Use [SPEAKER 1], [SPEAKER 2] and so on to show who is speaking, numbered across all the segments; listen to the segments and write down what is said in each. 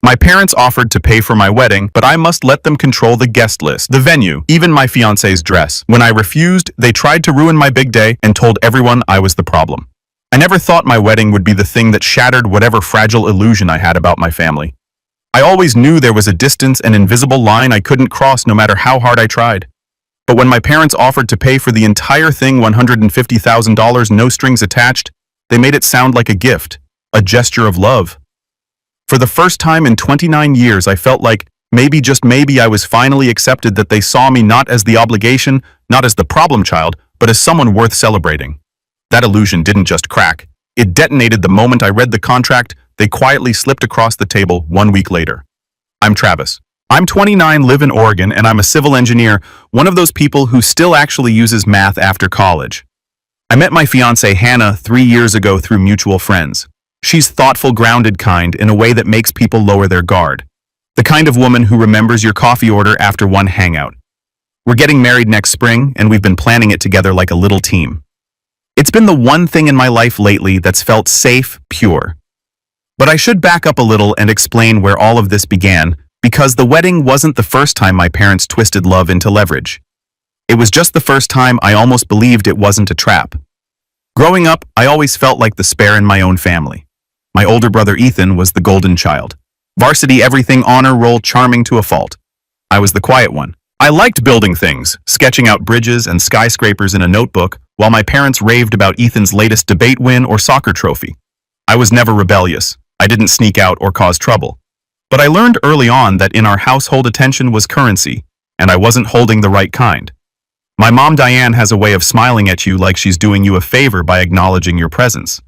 [SPEAKER 1] My parents offered to pay for my wedding, but I must let them control the guest list, the venue, even my fiancé's dress. When I refused, they tried to ruin my big day and told everyone I was the problem. I never thought my wedding would be the thing that shattered whatever fragile illusion I had about my family. I always knew there was a distance and invisible line I couldn't cross no matter how hard I tried. But when my parents offered to pay for the entire thing, $150,000, no strings attached, they made it sound like a gift, a gesture of love. For the first time in 29 years, I felt like, maybe, just maybe, I was finally accepted, that they saw me not as the obligation, not as the problem child, but as someone worth celebrating. That illusion didn't just crack. It detonated the moment I read the contract they quietly slipped across the table 1 week later. I'm Travis. I'm 29, live in Oregon, and I'm a civil engineer, one of those people who still actually uses math after college. I met my fiancée Hannah 3 years ago through mutual friends. She's thoughtful, grounded kind in a way that makes people lower their guard. The kind of woman who remembers your coffee order after one hangout. We're getting married next spring, and we've been planning it together like a little team. It's been the one thing in my life lately that's felt safe, pure. But I should back up a little and explain where all of this began, because the wedding wasn't the first time my parents twisted love into leverage. It was just the first time I almost believed it wasn't a trap. Growing up, I always felt like the spare in my own family. My older brother Ethan was the golden child. Varsity everything, honor roll, charming to a fault. I was the quiet one. I liked building things, sketching out bridges and skyscrapers in a notebook, while my parents raved about Ethan's latest debate win or soccer trophy. I was never rebellious. I didn't sneak out or cause trouble. But I learned early on that in our household attention was currency, and I wasn't holding the right kind. My mom Diane has a way of smiling at you like she's doing you a favor by acknowledging your presence.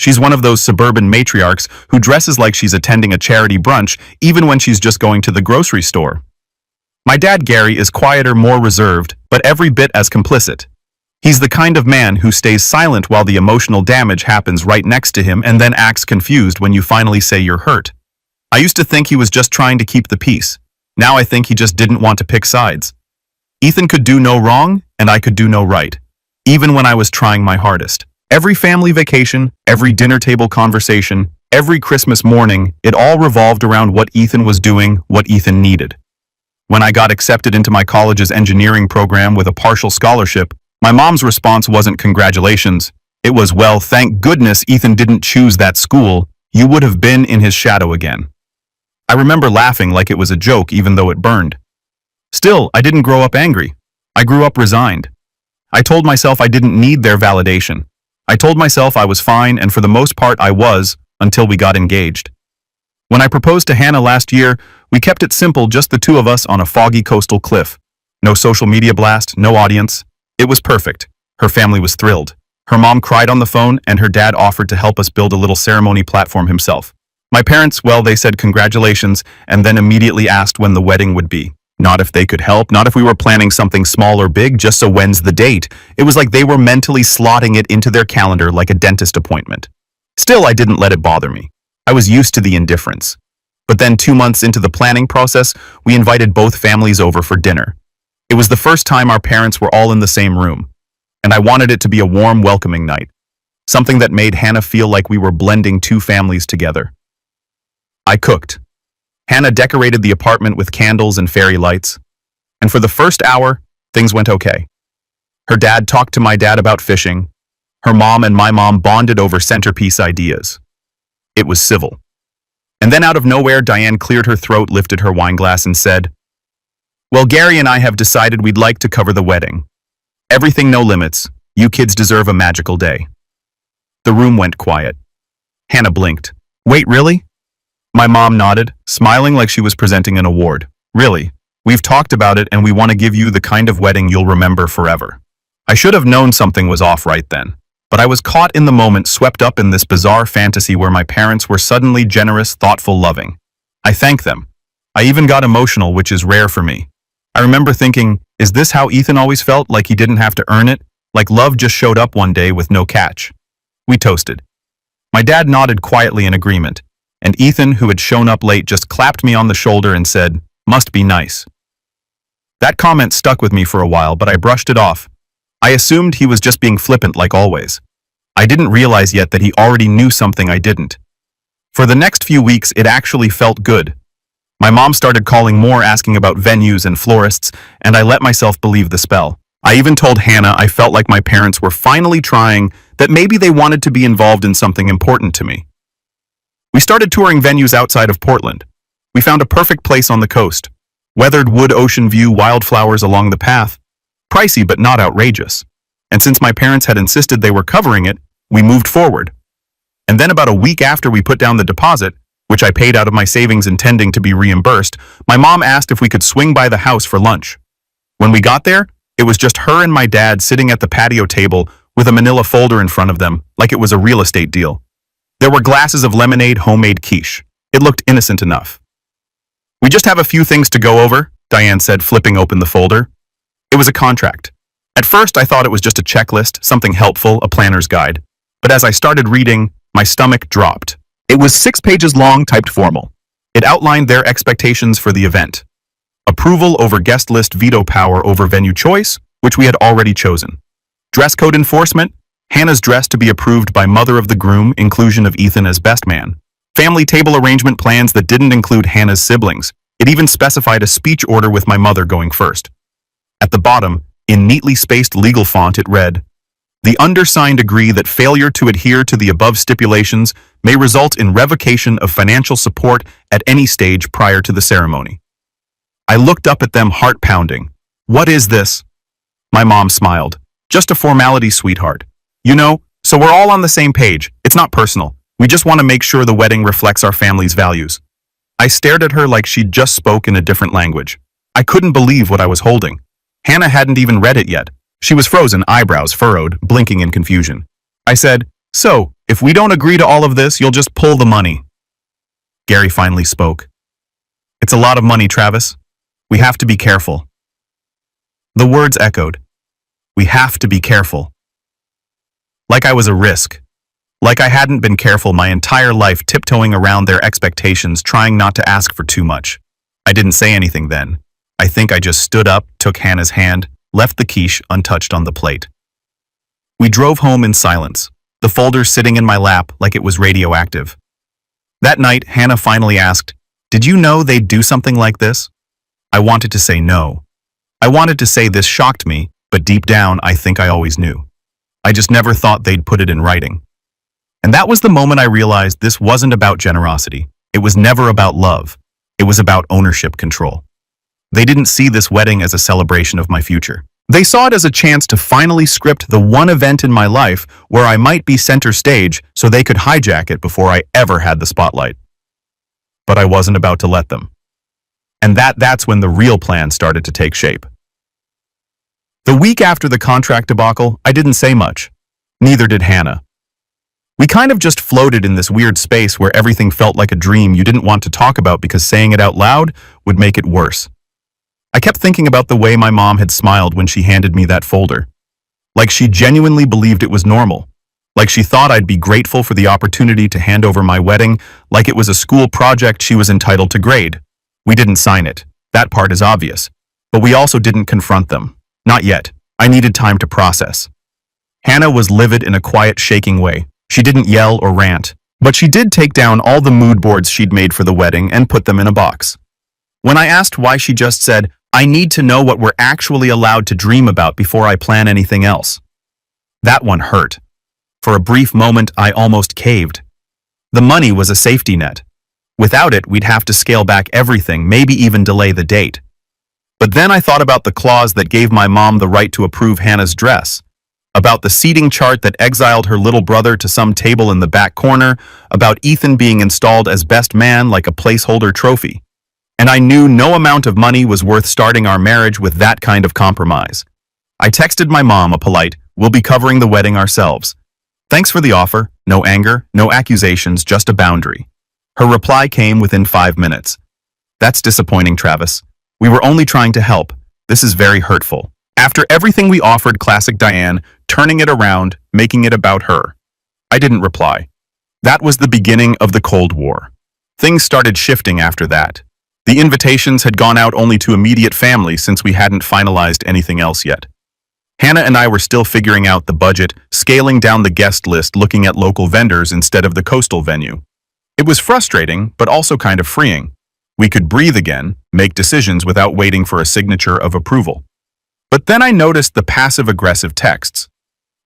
[SPEAKER 1] She's one of those suburban matriarchs who dresses like she's attending a charity brunch even when she's just going to the grocery store. My dad Gary is quieter, more reserved, but every bit as complicit. He's the kind of man who stays silent while the emotional damage happens right next to him and then acts confused when you finally say you're hurt. I used to think he was just trying to keep the peace. Now I think he just didn't want to pick sides. Ethan could do no wrong, and I could do no right, even when I was trying my hardest. Every family vacation, every dinner table conversation, every Christmas morning, it all revolved around what Ethan was doing, what Ethan needed. When I got accepted into my college's engineering program with a partial scholarship, my mom's response wasn't congratulations. It was, well, thank goodness Ethan didn't choose that school. You would have been in his shadow again. I remember laughing like it was a joke even though it burned. Still, I didn't grow up angry. I grew up resigned. I told myself I didn't need their validation. I told myself I was fine, and for the most part I was, until we got engaged. When I proposed to Hannah last year, we kept it simple, just the two of us on a foggy coastal cliff. No social media blast, no audience. It was perfect. Her family was thrilled. Her mom cried on the phone, and her dad offered to help us build a little ceremony platform himself. My parents, well, they said congratulations, and then immediately asked when the wedding would be. Not if they could help, not if we were planning something small or big, just so when's the date. It was like they were mentally slotting it into their calendar like a dentist appointment. Still, I didn't let it bother me. I was used to the indifference. But then 2 months into the planning process, we invited both families over for dinner. It was the first time our parents were all in the same room, and I wanted it to be a warm, welcoming night. Something that made Hannah feel like we were blending two families together. I cooked. Hannah decorated the apartment with candles and fairy lights. And for the first hour, things went okay. Her dad talked to my dad about fishing. Her mom and my mom bonded over centerpiece ideas. It was civil. And then out of nowhere, Diane cleared her throat, lifted her wine glass, and said, "Well, Gary and I have decided we'd like to cover the wedding. Everything no limits. You kids deserve a magical day." The room went quiet. Hannah blinked. "Wait, really?" My mom nodded, smiling like she was presenting an award. "Really? We've talked about it, and we want to give you the kind of wedding you'll remember forever." I should have known something was off right then, but I was caught in the moment, swept up in this bizarre fantasy where my parents were suddenly generous, thoughtful, loving. I thanked them. I even got emotional, which is rare for me. I remember thinking, is this how Ethan always felt, like he didn't have to earn it? Like love just showed up one day with no catch? We toasted. My dad nodded quietly in agreement, and Ethan, who had shown up late, just clapped me on the shoulder and said, "Must be nice." That comment stuck with me for a while, but I brushed it off. I assumed he was just being flippant like always. I didn't realize yet that he already knew something I didn't. For the next few weeks, it actually felt good, My mom started calling more, asking about venues and florists, and I let myself believe the spell. I even told Hannah I felt like my parents were finally trying, that maybe they wanted to be involved in something important to me. We started touring venues outside of Portland. We found a perfect place on the coast. Weathered wood, ocean view, wildflowers along the path. Pricey but not outrageous. And since my parents had insisted they were covering it, we moved forward. And then about a week after we put down the deposit, which I paid out of my savings intending to be reimbursed, my mom asked if we could swing by the house for lunch. When we got there, it was just her and my dad sitting at the patio table with a manila folder in front of them, like it was a real estate deal. There were glasses of lemonade, homemade quiche. It looked innocent enough. "We just have a few things to go over," Diane said, flipping open the folder. It was a contract. At first, I thought it was just a checklist, something helpful, a planner's guide. But as I started reading, my stomach dropped. It was 6 pages long, typed formal. It outlined their expectations for the event. Approval over guest list, veto power over venue choice, which we had already chosen. Dress code enforcement, Hannah's dress to be approved by mother of the groom, inclusion of Ethan as best man. Family table arrangement plans that didn't include Hannah's siblings. It even specified a speech order with my mother going first. At the bottom, in neatly spaced legal font, it read, "The undersigned agree that failure to adhere to the above stipulations may result in revocation of financial support at any stage prior to the ceremony." I looked up at them, heart pounding. "What is this?" My mom smiled. "Just a formality, sweetheart. You know, so we're all on the same page. It's not personal. We just want to make sure the wedding reflects our family's values." I stared at her like she'd just spoke in a different language. I couldn't believe what I was holding. Hannah hadn't even read it yet. She was frozen, eyebrows furrowed, blinking in confusion. I said, "So, if we don't agree to all of this, you'll just pull the money." Gary finally spoke. "It's a lot of money, Travis. We have to be careful." The words echoed. We have to be careful. Like I was a risk. Like I hadn't been careful my entire life, tiptoeing around their expectations, trying not to ask for too much. I didn't say anything then. I think I just stood up, took Hannah's hand, left the quiche untouched on the plate. We drove home in silence, the folder sitting in my lap like it was radioactive. That night, Hannah finally asked, "Did you know they'd do something like this?" I wanted to say no. I wanted to say this shocked me, but deep down, I think I always knew. I just never thought they'd put it in writing. And that was the moment I realized this wasn't about generosity. It was never about love. It was about ownership control. They didn't see this wedding as a celebration of my future. They saw it as a chance to finally script the one event in my life where I might be center stage so they could hijack it before I ever had the spotlight. But I wasn't about to let them. And that's when the real plan started to take shape. The week after the contract debacle, I didn't say much. Neither did Hannah. We kind of just floated in this weird space where everything felt like a dream you didn't want to talk about because saying it out loud would make it worse. I kept thinking about the way my mom had smiled when she handed me that folder. Like she genuinely believed it was normal. Like she thought I'd be grateful for the opportunity to hand over my wedding, like it was a school project she was entitled to grade. We didn't sign it. That part is obvious. But we also didn't confront them. Not yet. I needed time to process. Hannah was livid in a quiet, shaking way. She didn't yell or rant, but she did take down all the mood boards she'd made for the wedding and put them in a box. When I asked why, she just said, "I need to know what we're actually allowed to dream about before I plan anything else." That one hurt. For a brief moment, I almost caved. The money was a safety net. Without it, we'd have to scale back everything, maybe even delay the date. But then I thought about the clause that gave my mom the right to approve Hannah's dress, about the seating chart that exiled her little brother to some table in the back corner, about Ethan being installed as best man like a placeholder trophy. And I knew no amount of money was worth starting our marriage with that kind of compromise. I texted my mom a polite, "We'll be covering the wedding ourselves. Thanks for the offer. No anger, no accusations, just a boundary." Her reply came within 5 minutes. "That's disappointing, Travis. We were only trying to help. This is very hurtful." After everything we offered, classic Diane, turning it around, making it about her. I didn't reply. That was the beginning of the Cold War. Things started shifting after that. The invitations had gone out only to immediate family since we hadn't finalized anything else yet. Hannah and I were still figuring out the budget, scaling down the guest list, looking at local vendors instead of the coastal venue. It was frustrating, but also kind of freeing. We could breathe again, make decisions without waiting for a signature of approval. But then I noticed the passive-aggressive texts.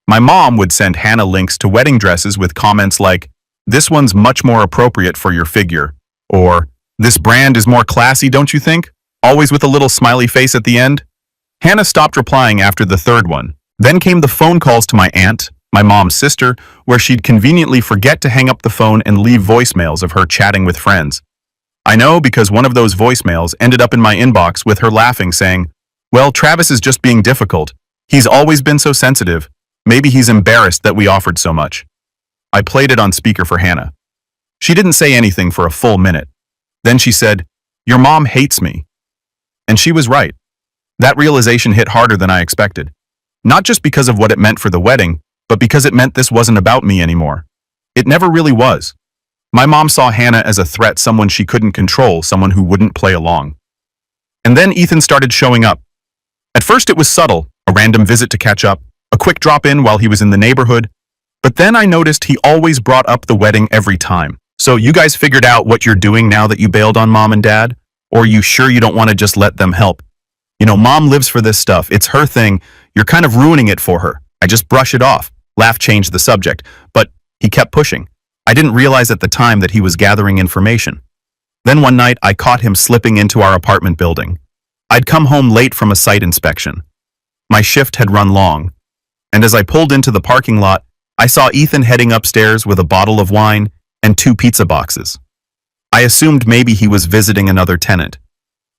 [SPEAKER 1] My mom would send Hannah links to wedding dresses with comments like, "This one's much more appropriate for your figure," or "This brand is more classy, don't you think?" Always with a little smiley face at the end. Hannah stopped replying after the third one. Then came the phone calls to my aunt, my mom's sister, where she'd conveniently forget to hang up the phone and leave voicemails of her chatting with friends. I know because one of those voicemails ended up in my inbox with her laughing, saying, "Well, Travis is just being difficult. He's always been so sensitive. Maybe he's embarrassed that we offered so much." I played it on speaker for Hannah. She didn't say anything for a full minute. Then she said, "Your mom hates me." And she was right. That realization hit harder than I expected. Not just because of what it meant for the wedding, but because it meant this wasn't about me anymore. It never really was. My mom saw Hannah as a threat, someone she couldn't control, someone who wouldn't play along. And then Ethan started showing up. At first it was subtle, a random visit to catch up, a quick drop in while he was in the neighborhood. But then I noticed he always brought up the wedding every time. "So you guys figured out what you're doing now that you bailed on mom and dad? Or are you sure you don't want to just let them help? You know, mom lives for this stuff. It's her thing. You're kind of ruining it for her." I just brush it off. Laugh changed the subject, but he kept pushing. I didn't realize at the time that he was gathering information. Then one night, I caught him slipping into our apartment building. I'd come home late from a site inspection. My shift had run long, and as I pulled into the parking lot, I saw Ethan heading upstairs with a bottle of wine and 2 pizza boxes. I assumed maybe he was visiting another tenant.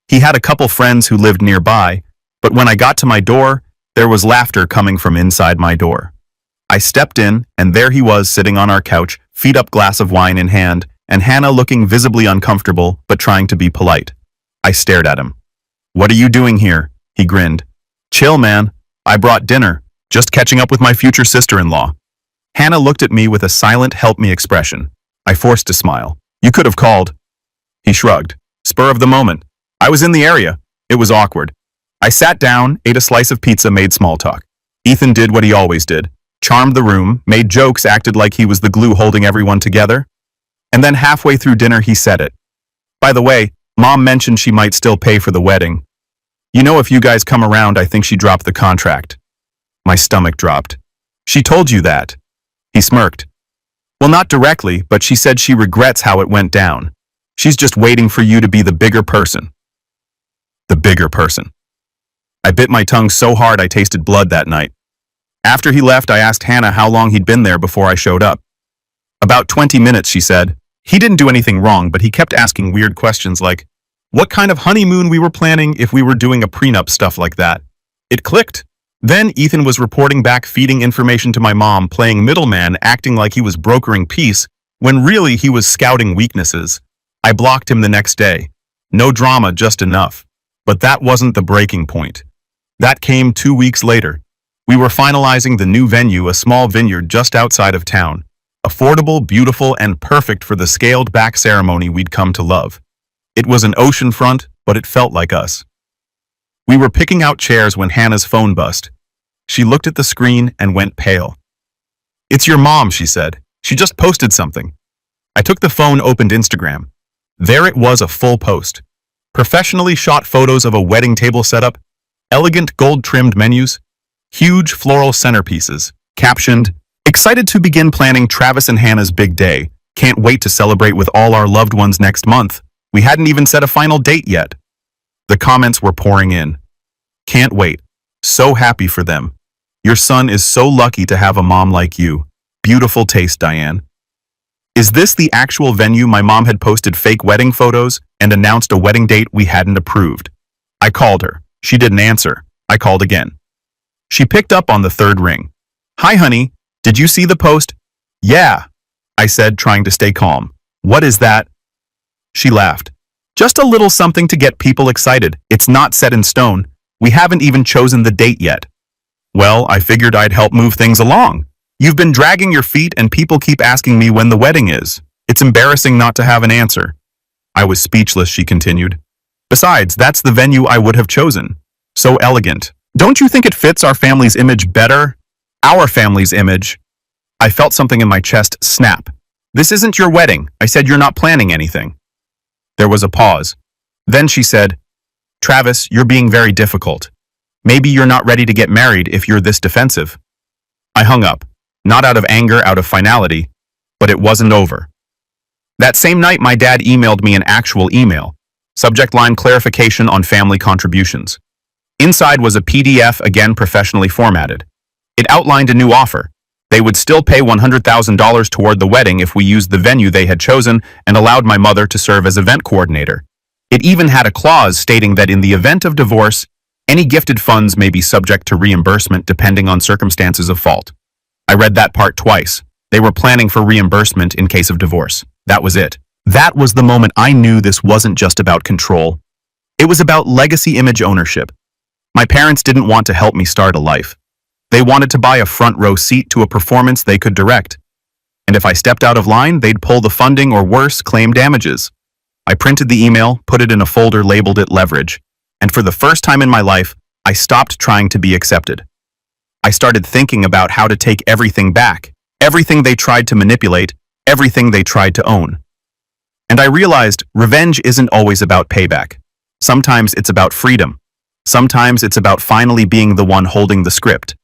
[SPEAKER 1] He had a couple friends who lived nearby, but when I got to my door, there was laughter coming from inside my door. I stepped in, and there he was sitting on our couch, feet up, glass of wine in hand, and Hannah looking visibly uncomfortable but trying to be polite. I stared at him. "What are you doing here?" He grinned. "Chill, man. I brought dinner. Just catching up with my future sister-in-law." Hannah looked at me with a silent help me expression. I forced a smile. "You could have called." He shrugged. "Spur of the moment. I was in the area." It was awkward. I sat down, ate a slice of pizza, made small talk. Ethan did what he always did. Charmed the room, made jokes, acted like he was the glue holding everyone together. And then halfway through dinner he said it. "By the way, mom mentioned she might still pay for the wedding. You know, if you guys come around, I think she dropped the contract." My stomach dropped. "She told you that?" He smirked. "Well, not directly, but she said she regrets how it went down. She's just waiting for you to be the bigger person." The bigger person. I bit my tongue so hard I tasted blood that night. After he left, I asked Hannah how long he'd been there before I showed up. "About 20 minutes, she said. He didn't do anything wrong, but he kept asking weird questions like, what kind of honeymoon we were planning if we were doing a prenup, stuff like that. It clicked. Then Ethan was reporting back, feeding information to my mom, playing middleman, acting like he was brokering peace, when really he was scouting weaknesses. I blocked him the next day. No drama, just enough. But that wasn't the breaking point. That came 2 weeks later. We were finalizing the new venue, a small vineyard just outside of town. Affordable, beautiful, and perfect for the scaled-back ceremony we'd come to love. It was an oceanfront, but it felt like us. We were picking out chairs when Hannah's phone buzzed. She looked at the screen and went pale. "It's your mom," she said. "She just posted something." I took the phone, opened Instagram. There it was, a full post. Professionally shot photos of a wedding table setup, elegant gold-trimmed menus, huge floral centerpieces, captioned, "Excited to begin planning Travis and Hannah's big day. Can't wait to celebrate with all our loved ones next month. We hadn't even set a final date yet." The comments were pouring in. "Can't wait. So happy for them. Your son is so lucky to have a mom like you. Beautiful taste, Diane." Is this the actual venue? My mom had posted fake wedding photos and announced a wedding date we hadn't approved. I called her. She didn't answer. I called again. She picked up on the third ring. "Hi, honey. Did you see the post?" "Yeah," I said, trying to stay calm. "What is that?" She laughed. "Just a little something to get people excited. It's not set in stone. We haven't even chosen the date yet." "Well, I figured I'd help move things along. You've been dragging your feet and people keep asking me when the wedding is. It's embarrassing not to have an answer." I was speechless, she continued. "Besides, that's the venue I would have chosen. So elegant. Don't you think it fits our family's image better?" "Our family's image?" I felt something in my chest snap. "This isn't your wedding. I said you're not planning anything." There was a pause. Then she said, "Travis, you're being very difficult. Maybe you're not ready to get married if you're this defensive." I hung up, not out of anger, out of finality, but it wasn't over. That same night, my dad emailed me an actual email. Subject line: clarification on family contributions. Inside was a PDF, again professionally formatted. It outlined a new offer. They would still pay $100,000 toward the wedding if we used the venue they had chosen, and allowed my mother to serve as event coordinator. It even had a clause stating that in the event of divorce, any gifted funds may be subject to reimbursement depending on circumstances of fault. I read that part twice. They were planning for reimbursement in case of divorce. That was it. That was the moment I knew this wasn't just about control. It was about legacy image ownership. My parents didn't want to help me start a life. They wanted to buy a front row seat to a performance they could direct. And if I stepped out of line, they'd pull the funding or worse, claim damages. I printed the email, put it in a folder, labeled it leverage. And for the first time in my life, I stopped trying to be accepted. I started thinking about how to take everything back, everything they tried to manipulate, everything they tried to own. And I realized revenge isn't always about payback. Sometimes it's about freedom. Sometimes it's about finally being the one holding the script.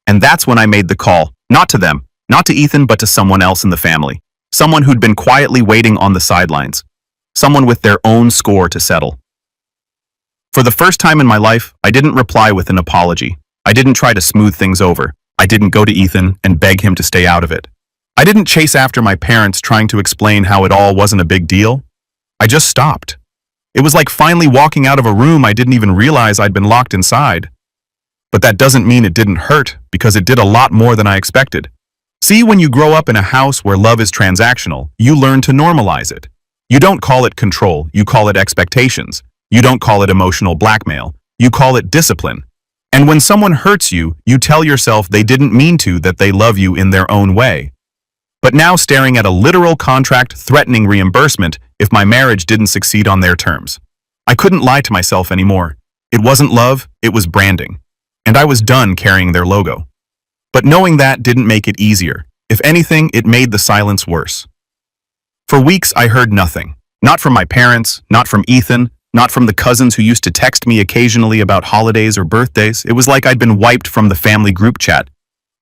[SPEAKER 1] And that's when I made the call, not to them, not to Ethan, but to someone else in the family. Someone who'd been quietly waiting on the sidelines. Someone with their own score to settle. For the first time in my life, I didn't reply with an apology. I didn't try to smooth things over. I didn't go to Ethan and beg him to stay out of it. I didn't chase after my parents trying to explain how it all wasn't a big deal. I just stopped. It was like finally walking out of a room I didn't even realize I'd been locked inside. But that doesn't mean it didn't hurt, because it did a lot more than I expected. See, when you grow up in a house where love is transactional, you learn to normalize it. You don't call it control, you call it expectations. You don't call it emotional blackmail, you call it discipline. And when someone hurts you, you tell yourself they didn't mean to, that they love you in their own way. But now, staring at a literal contract threatening reimbursement if my marriage didn't succeed on their terms, I couldn't lie to myself anymore. It wasn't love, it was branding. And I was done carrying their logo. But knowing that didn't make it easier. If anything, it made the silence worse. For weeks, I heard nothing. Not from my parents, not from Ethan, not from the cousins who used to text me occasionally about holidays or birthdays. It was like I'd been wiped from the family group chat,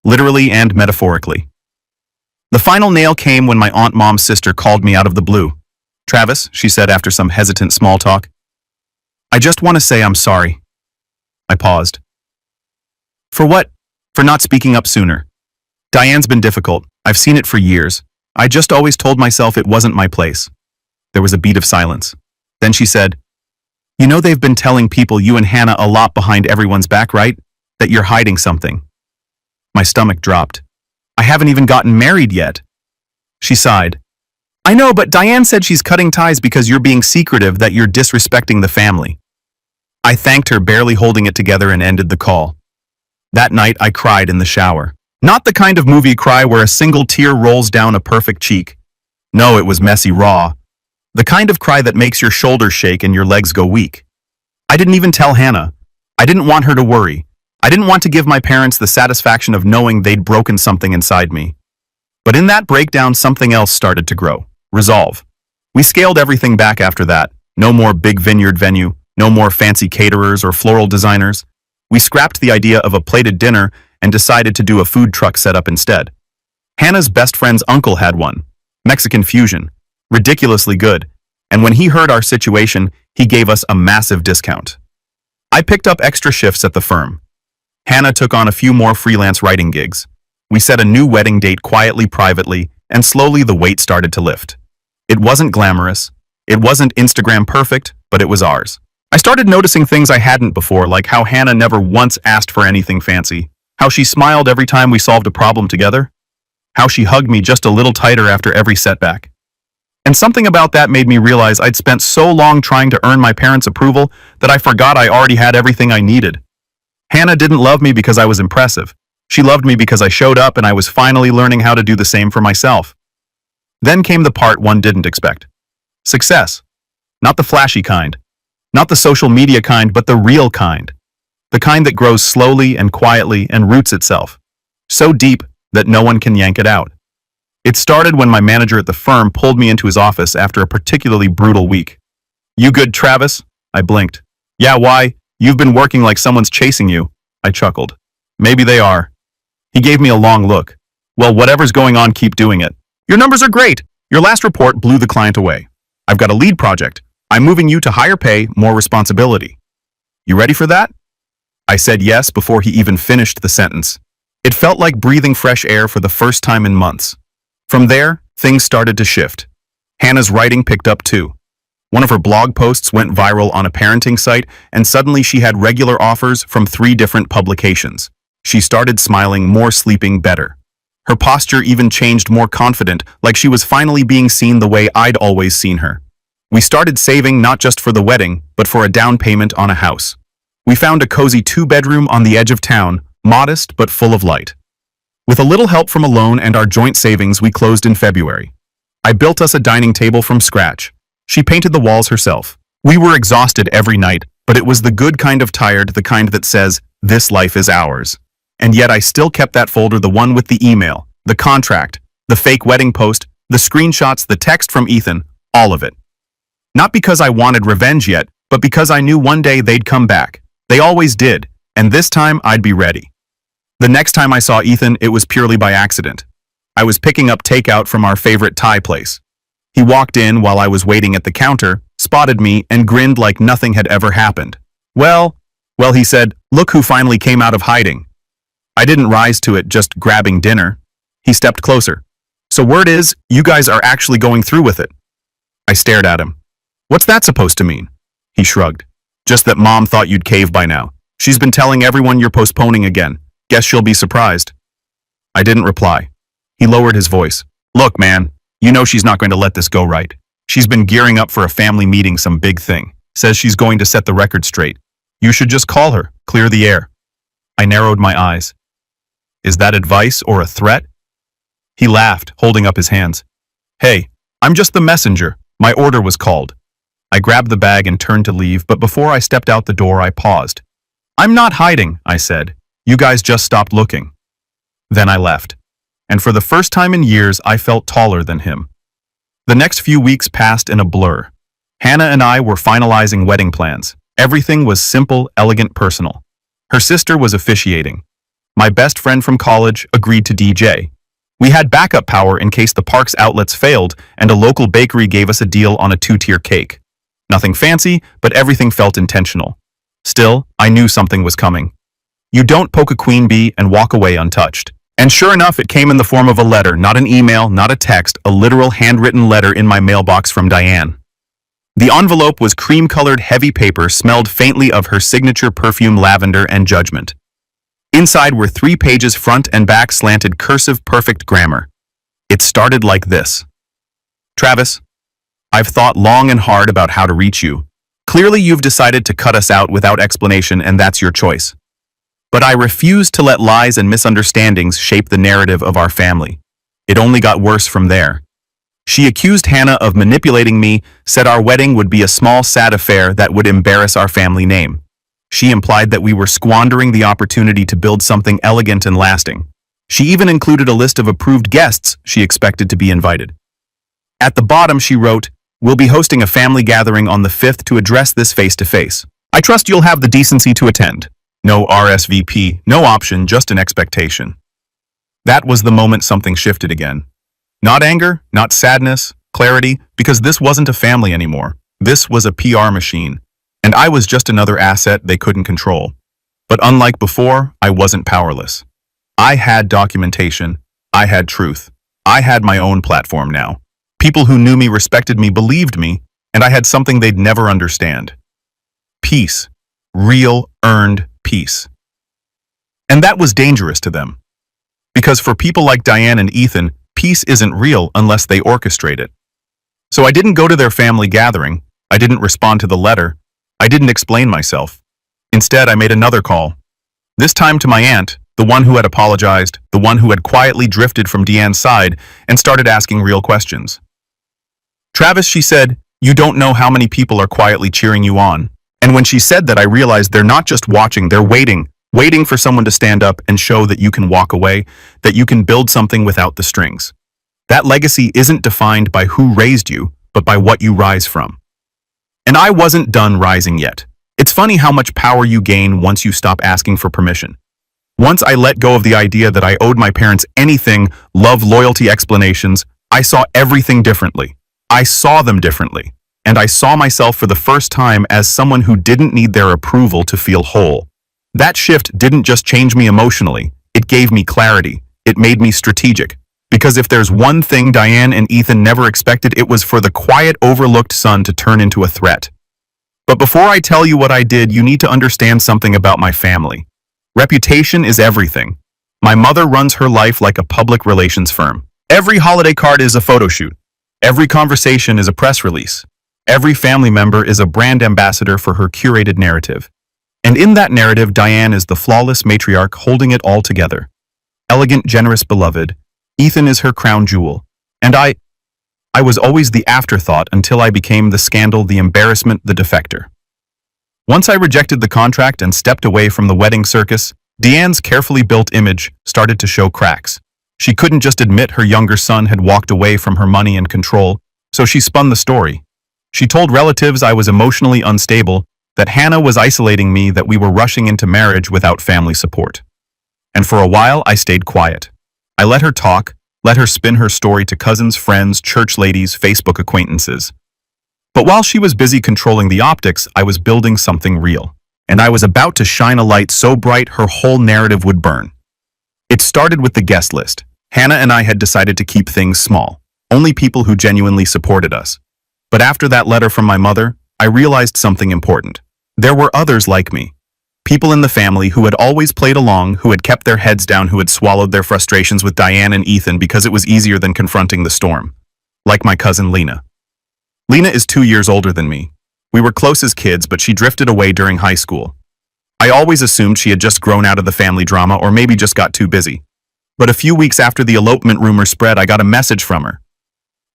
[SPEAKER 1] literally and metaphorically. The final nail came when my Aunt Mom's sister called me out of the blue. "Travis," she said after some hesitant small talk, "I just want to say I'm sorry." I paused. "For what?" "For not speaking up sooner. Diane's been difficult. I've seen it for years. I just always told myself it wasn't my place." There was a beat of silence. Then she said, "You know they've been telling people you and Hannah a lot behind everyone's back, right? That you're hiding something." My stomach dropped. "I haven't even gotten married yet." She sighed. "I know, but Diane said she's cutting ties because you're being secretive, that you're disrespecting the family." I thanked her, barely holding it together, and ended the call. That night, I cried in the shower. Not the kind of movie cry where a single tear rolls down a perfect cheek. No, it was messy, raw. The kind of cry that makes your shoulders shake and your legs go weak. I didn't even tell Hannah. I didn't want her to worry. I didn't want to give my parents the satisfaction of knowing they'd broken something inside me. But in that breakdown, something else started to grow. Resolve. We scaled everything back after that. No more big vineyard venue. No more fancy caterers or floral designers. We scrapped the idea of a plated dinner and decided to do a food truck setup instead. Hannah's best friend's uncle had one. Mexican fusion. Ridiculously good. And when he heard our situation, he gave us a massive discount. I picked up extra shifts at the firm. Hannah took on a few more freelance writing gigs. We set a new wedding date quietly, privately, and slowly the weight started to lift. It wasn't glamorous. It wasn't Instagram perfect, but it was ours. I started noticing things I hadn't before, like how Hannah never once asked for anything fancy, how she smiled every time we solved a problem together, how she hugged me just a little tighter after every setback. And something about that made me realize I'd spent so long trying to earn my parents' approval that I forgot I already had everything I needed. Hannah didn't love me because I was impressive. She loved me because I showed up, and I was finally learning how to do the same for myself. Then came the part one didn't expect. Success. Not the flashy kind. Not the social media kind, but the real kind. The kind that grows slowly and quietly and roots itself. So deep that no one can yank it out. It started when my manager at the firm pulled me into his office after a particularly brutal week. You good, Travis? I blinked. Yeah, why? You've been working like someone's chasing you. I chuckled. Maybe they are. He gave me a long look. Well, whatever's going on, keep doing it. Your numbers are great. Your last report blew the client away. I've got a lead project. I'm moving you to higher pay, more responsibility. You ready for that? I said yes before he even finished the sentence. It felt like breathing fresh air for the first time in months. From there, things started to shift. Hannah's writing picked up too. One of her blog posts went viral on a parenting site, and suddenly she had regular offers from 3 different publications. She started smiling more, sleeping better. Her posture even changed, more confident, like she was finally being seen the way I'd always seen her. We started saving not just for the wedding, but for a down payment on a house. We found a cozy 2-bedroom on the edge of town, modest but full of light. With a little help from a loan and our joint savings, we closed in February. I built us a dining table from scratch. She painted the walls herself. We were exhausted every night, but it was the good kind of tired, the kind that says, this life is ours. And yet I still kept that folder, the one with the email, the contract, the fake wedding post, the screenshots, the text from Ethan, all of it. Not because I wanted revenge yet, but because I knew one day they'd come back. They always did, and this time I'd be ready. The next time I saw Ethan, it was purely by accident. I was picking up takeout from our favorite Thai place. He walked in while I was waiting at the counter, spotted me, and grinned like nothing had ever happened. Well, he said, look who finally came out of hiding. I didn't rise to it, just grabbing dinner. He stepped closer. So word is, you guys are actually going through with it. I stared at him. What's that supposed to mean? He shrugged. Just that Mom thought you'd cave by now. She's been telling everyone you're postponing again. Guess she'll be surprised. I didn't reply. He lowered his voice. Look, man, you know she's not going to let this go, right? She's been gearing up for a family meeting, some big thing. Says she's going to set the record straight. You should just call her, clear the air. I narrowed my eyes. Is that advice or a threat? He laughed, holding up his hands. Hey, I'm just the messenger. My order was called. I grabbed the bag and turned to leave, but before I stepped out the door, I paused. I'm not hiding, I said. You guys just stopped looking. Then I left. And for the first time in years, I felt taller than him. The next few weeks passed in a blur. Hannah and I were finalizing wedding plans. Everything was simple, elegant, personal. Her sister was officiating. My best friend from college agreed to DJ. We had backup power in case the park's outlets failed, and a local bakery gave us a deal on a 2-tier cake. Nothing fancy, but everything felt intentional. Still, I knew something was coming. You don't poke a queen bee and walk away untouched. And sure enough, it came in the form of a letter, not an email, not a text, a literal handwritten letter in my mailbox from Diane. The envelope was cream-colored heavy paper, smelled faintly of her signature perfume, lavender and judgment. Inside were 3 pages, front and back, slanted cursive, perfect grammar. It started like this. Travis, I've thought long and hard about how to reach you. Clearly you've decided to cut us out without explanation, and that's your choice. But I refuse to let lies and misunderstandings shape the narrative of our family. It only got worse from there. She accused Hannah of manipulating me, said our wedding would be a small, sad affair that would embarrass our family name. She implied that we were squandering the opportunity to build something elegant and lasting. She even included a list of approved guests she expected to be invited. At the bottom, she wrote, "We'll be hosting a family gathering on the 5th to address this face-to-face. I trust you'll have the decency to attend. No RSVP, no option, just an expectation." That was the moment something shifted again. Not anger, not sadness, clarity, because this wasn't a family anymore. This was a PR machine, and I was just another asset they couldn't control. But unlike before, I wasn't powerless. I had documentation. I had truth. I had my own platform now. People who knew me, respected me, believed me, and I had something they'd never understand. Peace. Real, earned peace. And that was dangerous to them. Because for people like Diane and Ethan, peace isn't real unless they orchestrate it. So I didn't go to their family gathering. I didn't respond to the letter. I didn't explain myself. Instead, I made another call. This time to my aunt, the one who had apologized, the one who had quietly drifted from Deanne's side and started asking real questions. "Travis," she said, "you don't know how many people are quietly cheering you on." And when she said that, I realized they're not just watching, they're waiting for someone to stand up and show that you can walk away, that you can build something without the strings. That legacy isn't defined by who raised you, but by what you rise from. And I wasn't done rising yet. It's funny how much power you gain once you stop asking for permission. Once I let go of the idea that I owed my parents anything, love, loyalty, explanations, I saw everything differently. I saw them differently. And I saw myself for the first time as someone who didn't need their approval to feel whole. That shift didn't just change me emotionally, it gave me clarity. It made me strategic. Because if there's one thing Diane and Ethan never expected, it was for the quiet, overlooked son to turn into a threat. But before I tell you what I did, you need to understand something about my family. Reputation is everything. My mother runs her life like a public relations firm. Every holiday card is a photo shoot. Every conversation is a press release. Every family member is a brand ambassador for her curated narrative. And in that narrative, Diane is the flawless matriarch holding it all together. Elegant, generous, beloved. Ethan is her crown jewel. And I was always the afterthought until I became the scandal, the embarrassment, the defector. Once I rejected the contract and stepped away from the wedding circus, Diane's carefully built image started to show cracks. She couldn't just admit her younger son had walked away from her money and control, so she spun the story. She told relatives I was emotionally unstable, that Hannah was isolating me, that we were rushing into marriage without family support. And for a while, I stayed quiet. I let her talk, let her spin her story to cousins, friends, church ladies, Facebook acquaintances. But while she was busy controlling the optics, I was building something real. And I was about to shine a light so bright her whole narrative would burn. It started with the guest list. Hannah and I had decided to keep things small, only people who genuinely supported us. But after that letter from my mother, I realized something important. There were others like me. People in the family who had always played along, who had kept their heads down, who had swallowed their frustrations with Diane and Ethan because it was easier than confronting the storm. Like my cousin Lena. Lena is 2 years older than me. We were close as kids, but she drifted away during high school. I always assumed she had just grown out of the family drama or maybe just got too busy. But a few weeks after the elopement rumor spread, I got a message from her.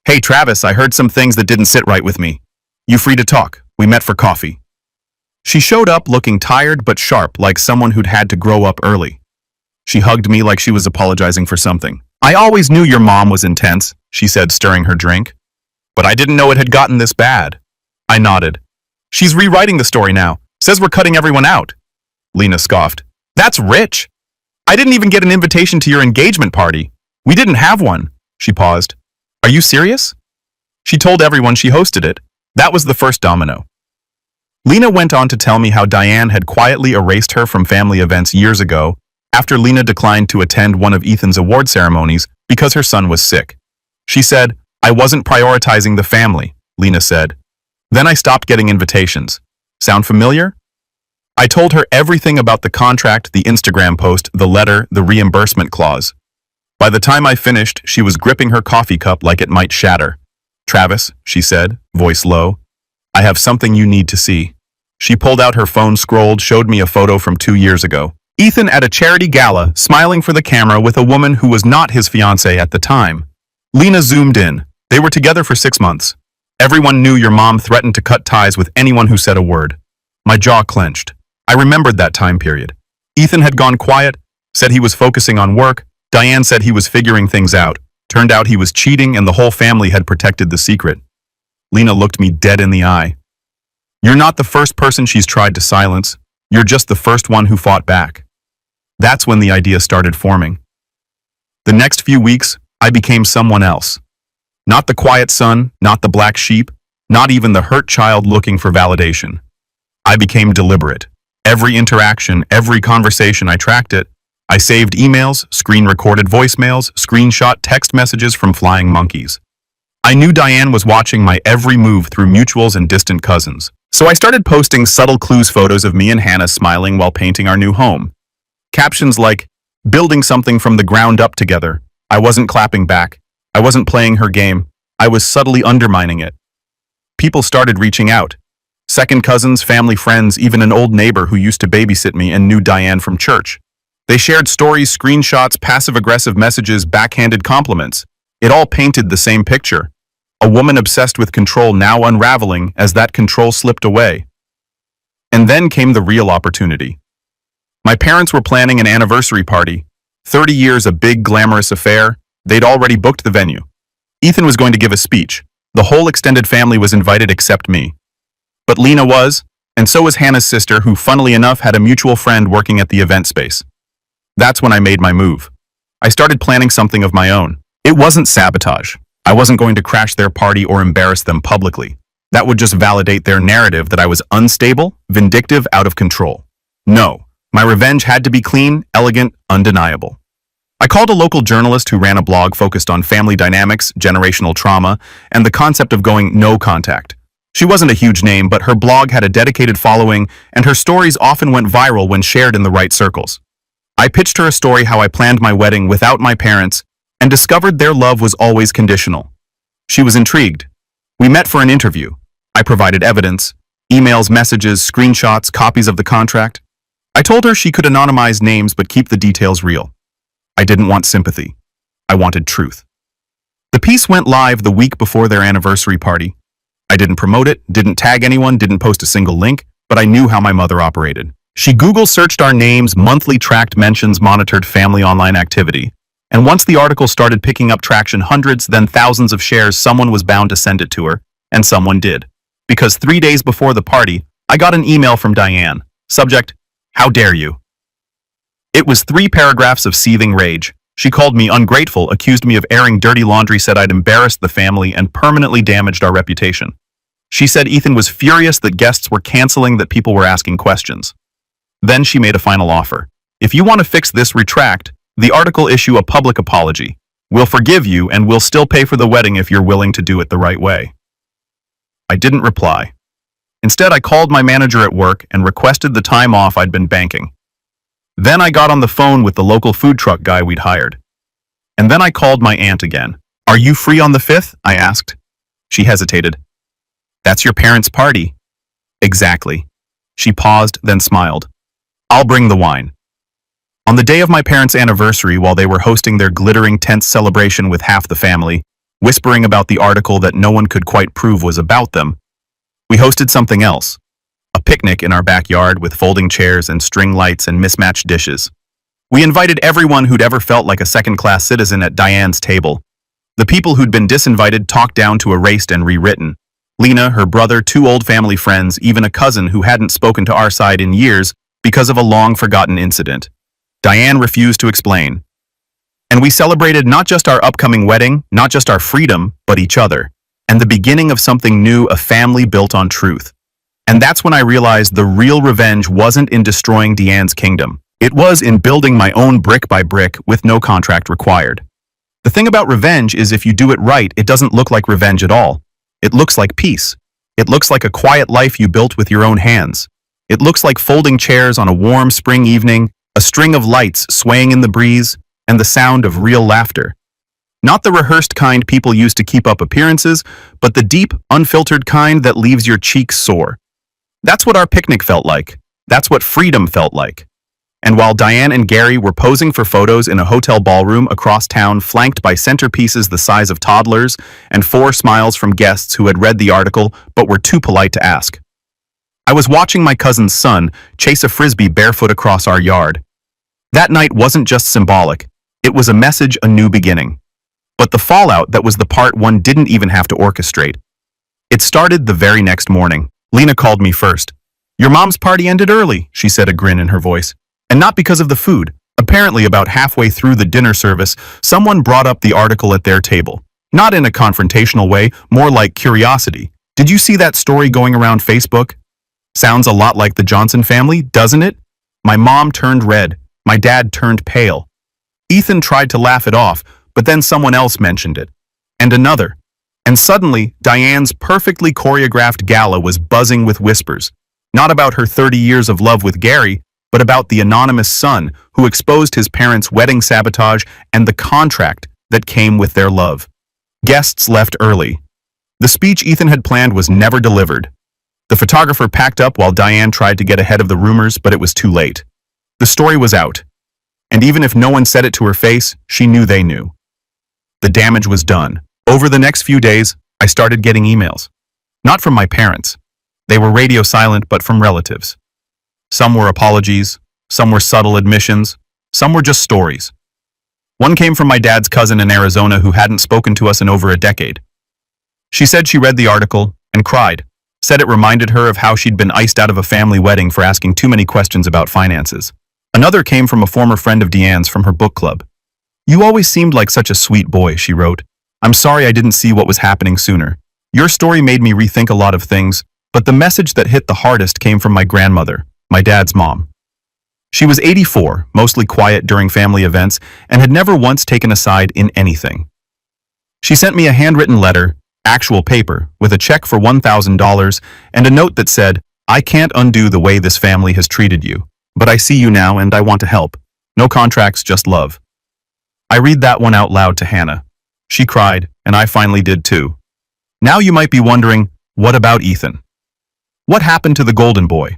[SPEAKER 1] "Hey Travis, I heard some things that didn't sit right with me. You free to talk? We met for coffee." She showed up looking tired but sharp, like someone who'd had to grow up early. She hugged me like she was apologizing for something. "I always knew your mom was intense," she said, stirring her drink. "But I didn't know it had gotten this bad." I nodded. "She's rewriting the story now. Says we're cutting everyone out." Lena scoffed. "That's rich. I didn't even get an invitation to your engagement party. We didn't have one." She paused. "Are you serious?" She told everyone she hosted it. That was the first domino. Lena went on to tell me how Diane had quietly erased her from family events years ago after Lena declined to attend one of Ethan's award ceremonies because her son was sick. She said, "I wasn't prioritizing the family," Lena said. "Then I stopped getting invitations." Sound familiar? I told her everything about the contract, the Instagram post, the letter, the reimbursement clause. By the time I finished, she was gripping her coffee cup like it might shatter. "Travis," she said, voice low, "I have something you need to see." She pulled out her phone, scrolled, showed me a photo from 2 years ago. Ethan at a charity gala, smiling for the camera with a woman who was not his fiancée at the time. Lena zoomed in. They were together for 6 months. "Everyone knew your mom threatened to cut ties with anyone who said a word." My jaw clenched. I remembered that time period. Ethan had gone quiet, said he was focusing on work. Diane said he was figuring things out. Turned out he was cheating and the whole family had protected the secret. Lena looked me dead in the eye. "You're not the first person she's tried to silence. You're just the first one who fought back." That's when the idea started forming. The next few weeks, I became someone else. Not the quiet son, not the black sheep, not even the hurt child looking for validation. I became deliberate. Every interaction, every conversation, I tracked it. I saved emails, screen-recorded voicemails, screenshot text messages from flying monkeys. I knew Diane was watching my every move through mutuals and distant cousins. So I started posting subtle clues, photos of me and Hannah smiling while painting our new home. Captions like, "Building something from the ground up together." I wasn't clapping back. I wasn't playing her game. I was subtly undermining it. People started reaching out. Second cousins, family friends, even an old neighbor who used to babysit me and knew Diane from church. They shared stories, screenshots, passive-aggressive messages, backhanded compliments. It all painted the same picture. A woman obsessed with control now unraveling as that control slipped away. And then came the real opportunity. My parents were planning an anniversary party. 30 years, a big, glamorous affair. They'd already booked the venue. Ethan was going to give a speech. The whole extended family was invited except me. But Lena was, and so was Hannah's sister, who funnily enough had a mutual friend working at the event space. That's when I made my move. I started planning something of my own. It wasn't sabotage. I wasn't going to crash their party or embarrass them publicly. That would just validate their narrative that I was unstable, vindictive, out of control. No, my revenge had to be clean, elegant, undeniable. I called a local journalist who ran a blog focused on family dynamics, generational trauma, and the concept of going no contact. She wasn't a huge name, but her blog had a dedicated following, and her stories often went viral when shared in the right circles. I pitched her a story how I planned my wedding without my parents and discovered their love was always conditional. She was intrigued. We met for an interview. I provided evidence, emails, messages, screenshots, copies of the contract. I told her she could anonymize names but keep the details real. I didn't want sympathy. I wanted truth. The piece went live the week before their anniversary party. I didn't promote it, didn't tag anyone, didn't post a single link, but I knew how my mother operated. She Google searched our names, monthly tracked mentions, monitored family online activity. And once the article started picking up traction, hundreds, then thousands of shares, someone was bound to send it to her, and someone did. Because 3 days before the party, I got an email from Diane. Subject, "How dare you?" It was 3 paragraphs of seething rage. She called me ungrateful, accused me of airing dirty laundry, said I'd embarrassed the family and permanently damaged our reputation. She said Ethan was furious that guests were canceling, that people were asking questions. Then she made a final offer. If you want to fix this, retract the article, issue a public apology. We'll forgive you and we'll still pay for the wedding if you're willing to do it the right way. I didn't reply. Instead, I called my manager at work and requested the time off I'd been banking. Then I got on the phone with the local food truck guy we'd hired. And then I called my aunt again. "Are you free on the 5th?" I asked. She hesitated. "That's your parents' party." "Exactly." She paused, then smiled. "I'll bring the wine." On the day of my parents' anniversary, while they were hosting their glittering, tense celebration with half the family, whispering about the article that no one could quite prove was about them, we hosted something else. A picnic in our backyard with folding chairs and string lights and mismatched dishes. We invited everyone who'd ever felt like a second-class citizen at Diane's table. The people who'd been disinvited talked down to erased and rewritten. Lena, her brother, 2 old family friends, even a cousin who hadn't spoken to our side in years because of a long-forgotten incident. Diane refused to explain. And we celebrated not just our upcoming wedding, not just our freedom, but each other. And the beginning of something new, a family built on truth. And that's when I realized the real revenge wasn't in destroying Diane's kingdom. It was in building my own brick by brick with no contract required. The thing about revenge is if you do it right, it doesn't look like revenge at all. It looks like peace. It looks like a quiet life you built with your own hands. It looks like folding chairs on a warm spring evening, a string of lights swaying in the breeze, and the sound of real laughter. Not the rehearsed kind people use to keep up appearances, but the deep, unfiltered kind that leaves your cheeks sore. That's what our picnic felt like. That's what freedom felt like. And while Diane and Gary were posing for photos in a hotel ballroom across town, flanked by centerpieces the size of toddlers and 4 smiles from guests who had read the article but were too polite to ask, I was watching my cousin's son chase a frisbee barefoot across our yard. That night wasn't just symbolic. It was a message, a new beginning. But the fallout, that was the part one didn't even have to orchestrate. It started the very next morning. Lena called me first. "Your mom's party ended early," she said, a grin in her voice. And not because of the food. Apparently, about halfway through the dinner service, someone brought up the article at their table. Not in a confrontational way, more like curiosity. "Did you see that story going around Facebook? Sounds a lot like the Johnson family, doesn't it?" My mom turned red. My dad turned pale. Ethan tried to laugh it off, but then someone else mentioned it. And another. And suddenly, Diane's perfectly choreographed gala was buzzing with whispers. Not about her 30 years of love with Gary, but about the anonymous son who exposed his parents' wedding sabotage and the contract that came with their love. Guests left early. The speech Ethan had planned was never delivered. The photographer packed up while Diane tried to get ahead of the rumors, but it was too late. The story was out. And even if no one said it to her face, she knew they knew. The damage was done. Over the next few days, I started getting emails. Not from my parents. They were radio silent, but from relatives. Some were apologies, some were subtle admissions, some were just stories. One came from my dad's cousin in Arizona who hadn't spoken to us in over a decade. She said she read the article and cried, said it reminded her of how she'd been iced out of a family wedding for asking too many questions about finances. Another came from a former friend of Deanne's from her book club. "You always seemed like such a sweet boy," she wrote. "I'm sorry I didn't see what was happening sooner. Your story made me rethink a lot of things, but the message that hit the hardest came from my grandmother, my dad's mom. She was 84, mostly quiet during family events, and had never once taken a side in anything. She sent me a handwritten letter, actual paper, with a check for $1,000 and a note that said, 'I can't undo the way this family has treated you, but I see you now and I want to help. No contracts, just love.'" I read that one out loud to Hannah. She cried, and I finally did too. Now you might be wondering, what about Ethan? What happened to the golden boy?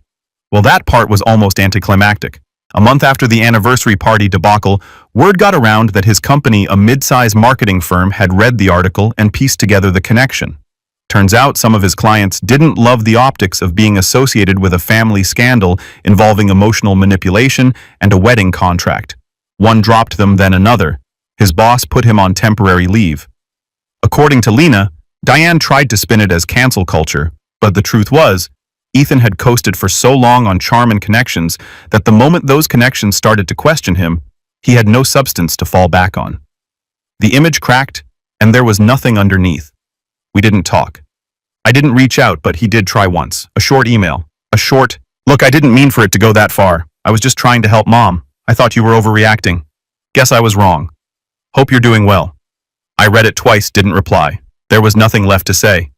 [SPEAKER 1] Well, that part was almost anticlimactic. A month after the anniversary party debacle, word got around that his company, a mid-size marketing firm, had read the article and pieced together the connection. Turns out some of his clients didn't love the optics of being associated with a family scandal involving emotional manipulation and a wedding contract. One dropped them, then another. His boss put him on temporary leave. According to Lena, Diane tried to spin it as cancel culture, but the truth was, Ethan had coasted for so long on charm and connections that the moment those connections started to question him, he had no substance to fall back on. The image cracked, and there was nothing underneath. We didn't talk. I didn't reach out, but he did try once. A short email. "Look, I didn't mean for it to go that far. I was just trying to help Mom. I thought you were overreacting. Guess I was wrong. Hope you're doing well." I read it twice, didn't reply. There was nothing left to say.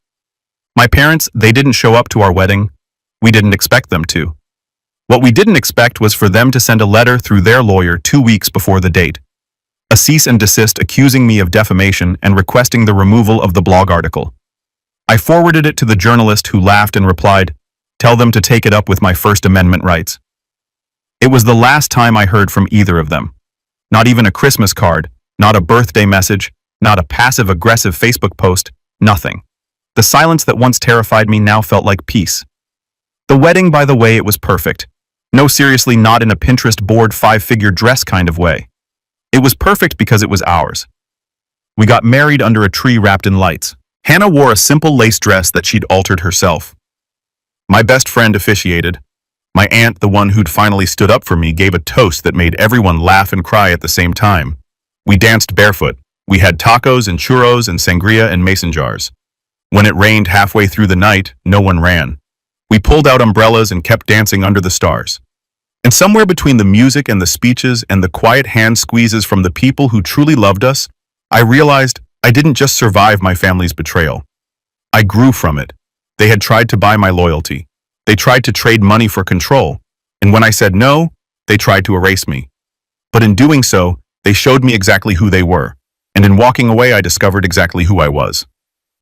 [SPEAKER 1] My parents, they didn't show up to our wedding. We didn't expect them to. What we didn't expect was for them to send a letter through their lawyer 2 weeks before the date. A cease and desist accusing me of defamation and requesting the removal of the blog article. I forwarded it to the journalist, who laughed and replied, "Tell them to take it up with my First Amendment rights." It was the last time I heard from either of them. Not even a Christmas card, not a birthday message, not a passive-aggressive Facebook post, nothing. The silence that once terrified me now felt like peace. The wedding, by the way, it was perfect. No, seriously, not in a Pinterest board 5-figure dress kind of way. It was perfect because it was ours. We got married under a tree wrapped in lights. Hannah wore a simple lace dress that she'd altered herself. My best friend officiated. My aunt, the one who'd finally stood up for me, gave a toast that made everyone laugh and cry at the same time. We danced barefoot. We had tacos and churros and sangria and mason jars. When it rained halfway through the night, no one ran. We pulled out umbrellas and kept dancing under the stars. And somewhere between the music and the speeches and the quiet hand squeezes from the people who truly loved us, I realized I didn't just survive my family's betrayal. I grew from it. They had tried to buy my loyalty. They tried to trade money for control. And when I said no, they tried to erase me. But in doing so, they showed me exactly who they were. And in walking away, I discovered exactly who I was.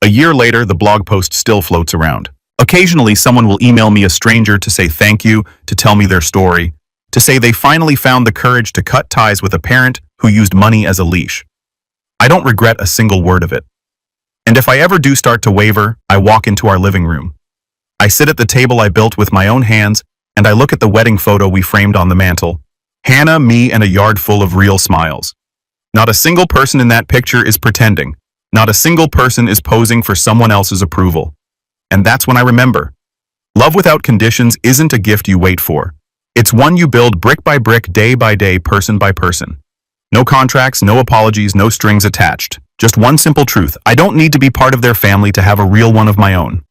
[SPEAKER 1] A year later, the blog post still floats around. Occasionally, someone will email me, a stranger, to say thank you, to tell me their story, to say they finally found the courage to cut ties with a parent who used money as a leash. I don't regret a single word of it. And if I ever do start to waver, I walk into our living room. I sit at the table I built with my own hands, and I look at the wedding photo we framed on the mantle. Hannah, me, and a yard full of real smiles. Not a single person in that picture is pretending. Not a single person is posing for someone else's approval. And that's when I remember. Love without conditions isn't a gift you wait for. It's one you build brick by brick, day by day, person by person. No contracts, no apologies, no strings attached. Just one simple truth: I don't need to be part of their family to have a real one of my own.